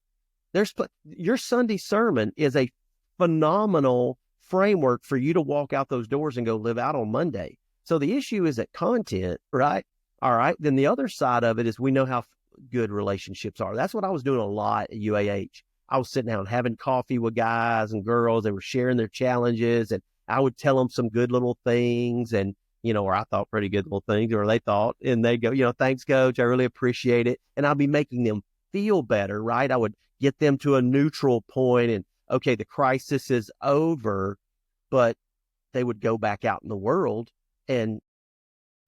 Your Sunday sermon is a phenomenal framework for you to walk out those doors and go live out on Monday. So the issue is that content, right? All right. Then the other side of it is we know how good relationships are. That's what I was doing a lot at UAH. I was sitting down having coffee with guys and girls. They were sharing their challenges, and I would tell them some good little things, and or I thought pretty good little things, or they thought, and they go, thanks, coach, I really appreciate it. And I'll be making them feel better, right? I would get them to a neutral point, and okay, the crisis is over, but they would go back out in the world and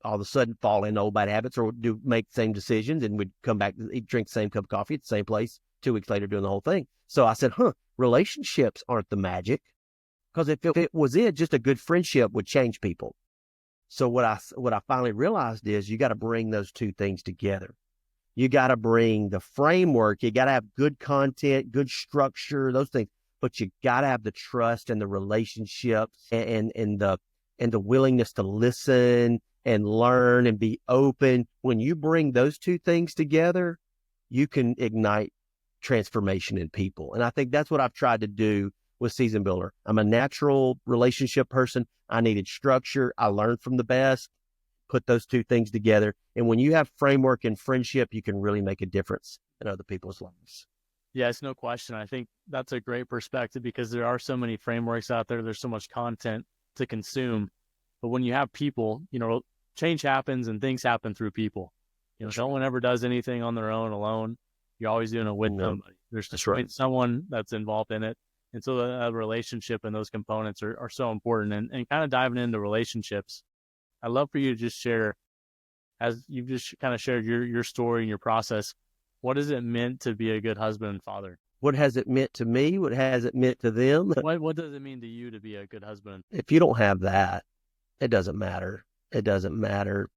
all of a sudden fall into old bad habits or make the same decisions, and would come back to drink the same cup of coffee at the same place 2 weeks later doing the whole thing. So I said, relationships aren't the magic, because if it was just a good friendship would change people. So what I finally realized is you got to bring those two things together. You got to bring the framework. You got to have good content, good structure, those things. But you got to have the trust and the relationships and the willingness to listen and learn and be open. When you bring those two things together, you can ignite transformation in people. And I think that's what I've tried to do with Season Builder. I'm a natural relationship person. I needed structure. I learned from the best. Put those two things together. And when you have framework and friendship, you can really make a difference in other people's lives. Yeah, it's no question. I think that's a great perspective because there are so many frameworks out there. There's so much content to consume. But when you have people, change happens and things happen through people. No one ever does anything on their own alone. You're always doing it with somebody. There's someone that's involved in it. And so the relationship and those components are so important. And kind of diving into relationships, I'd love for you to just share, as you've just kind of shared your story and your process, what has it meant to be a good husband and father? What has it meant to me? What has it meant to them? What does it mean to you to be a good husband? If you don't have that, it doesn't matter. It doesn't matter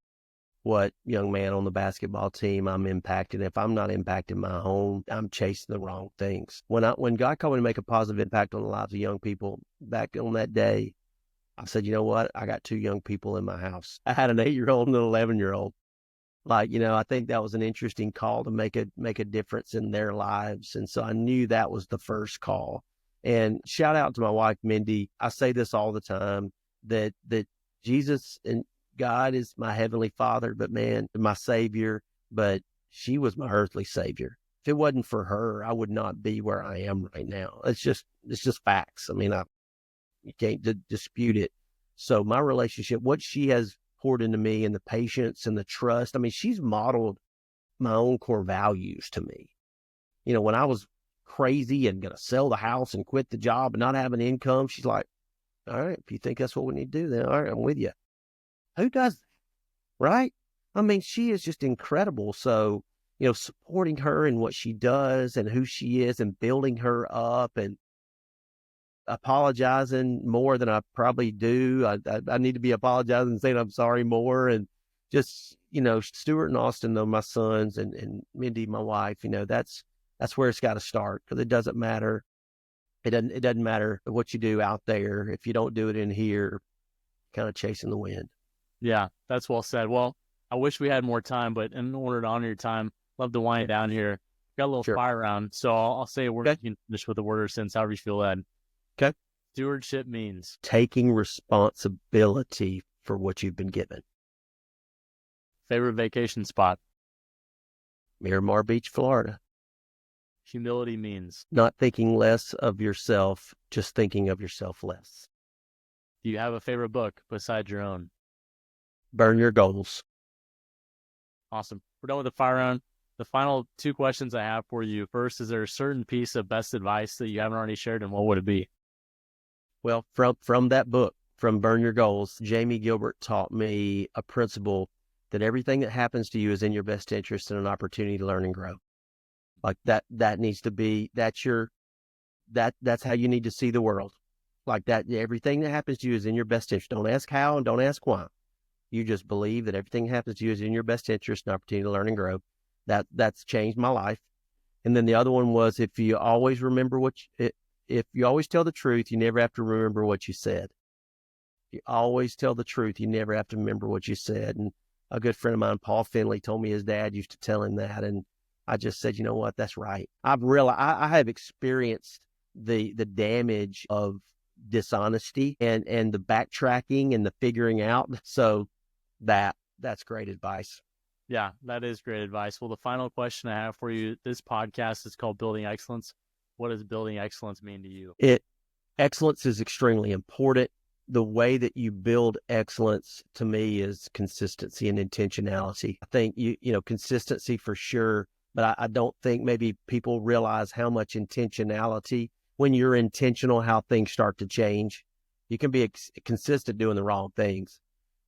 what young man on the basketball team I'm impacting. If I'm not impacting my home, I'm chasing the wrong things. When God called me to make a positive impact on the lives of young people back on that day, I said, you know what? I got two young people in my house. I had an 8-year-old and an 11-year-old. I think that was an interesting call to make a difference in their lives. And so I knew that was the first call. And shout out to my wife, Mindy. I say this all the time, that Jesus and God is my heavenly Father, but man, my Savior, but she was my earthly Savior. If it wasn't for her, I would not be where I am right now. It's just facts. I mean, you can't dispute it. So my relationship, what she has poured into me, and the patience and the trust, I mean, she's modeled my own core values to me. When I was crazy and going to sell the house and quit the job and not have an income, she's like, all right, if you think that's what we need to do, then all right, I'm with you. Who does that? Right? I mean, she is just incredible. So, supporting her in what she does and who she is and building her up and apologizing more than I probably do. I need to be apologizing and saying I'm sorry more. And just, Stuart and Austin, though, my sons, and Mindy, my wife, that's where it's got to start, because it doesn't matter. It doesn't matter what you do out there. If you don't do it in here, kind of chasing the wind. Yeah, that's well said. Well, I wish we had more time, but in order to honor your time, love to wind it down here. Got a little fire round. So I'll say a word. Okay. You can finish with a word or sentence, however you feel led. Okay. Stewardship means taking responsibility for what you've been given. Favorite vacation spot? Miramar Beach, Florida. Humility means not thinking less of yourself, just thinking of yourself less. Do you have a favorite book besides your own? Burn Your Goals. Awesome. We're done with the fire round. The final two questions I have for you. First, is there a certain piece of best advice that you haven't already shared, and what would it be? Well, from that book, from Burn Your Goals, Jamie Gilbert taught me a principle that everything that happens to you is in your best interest and an opportunity to learn and grow. Like that needs to be, that's how you need to see the world. Like that, everything that happens to you is in your best interest. Don't ask how and don't ask why. You just believe that everything that happens to you is in your best interest and opportunity to learn and grow. That's changed my life. And then the other one was, if you always if you always tell the truth, you never have to remember what you said. If you always tell the truth, you never have to remember what you said. And a good friend of mine, Paul Finley, told me his dad used to tell him that. And I just said, you know what, that's right. I've realized I have experienced the damage of dishonesty and the backtracking and the figuring out. So that's great advice. Yeah, that is great advice. Well, the final question I have for you, this podcast is called Building Excellence. What does building excellence mean to you? Excellence is extremely important. The way that you build excellence to me is consistency and intentionality. I think consistency for sure, but I don't think maybe people realize how much intentionality, when you're intentional, how things start to change. You can be consistent doing the wrong things,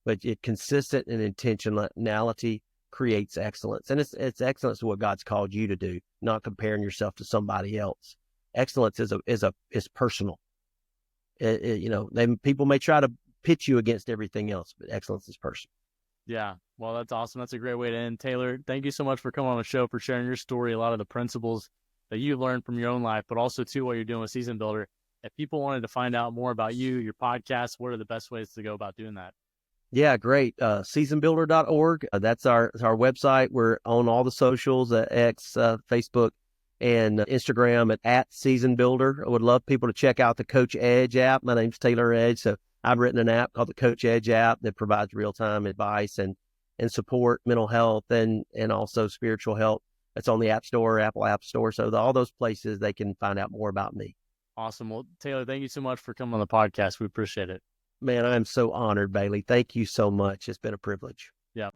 but consistent and intentionality creates excellence. And it's excellence to what God's called you to do, not comparing yourself to somebody else. Excellence is personal. People may try to pitch you against everything else, but excellence is personal. Yeah, well, that's awesome. That's a great way to end. Taylor, thank you so much for coming on the show, for sharing your story, a lot of the principles that you've learned from your own life, but also too what you're doing with Season Builder. If people wanted to find out more about you, your podcast, what are the best ways to go about doing that? Yeah, great. Seasonbuilder.org. That's our website. We're on all the socials, X, Facebook, and Instagram at Season Builder. I would love people to check out the Coach Edge app. My name's Taylor Edge. So I've written an app called the Coach Edge app that provides real-time advice and support mental health and also spiritual health. It's on the App Store, Apple App Store. So all those places they can find out more about me. Awesome. Well, Taylor, thank you so much for coming on the podcast. We appreciate it. Man, I'm so honored, Bailey. Thank you so much. It's been a privilege. Yeah.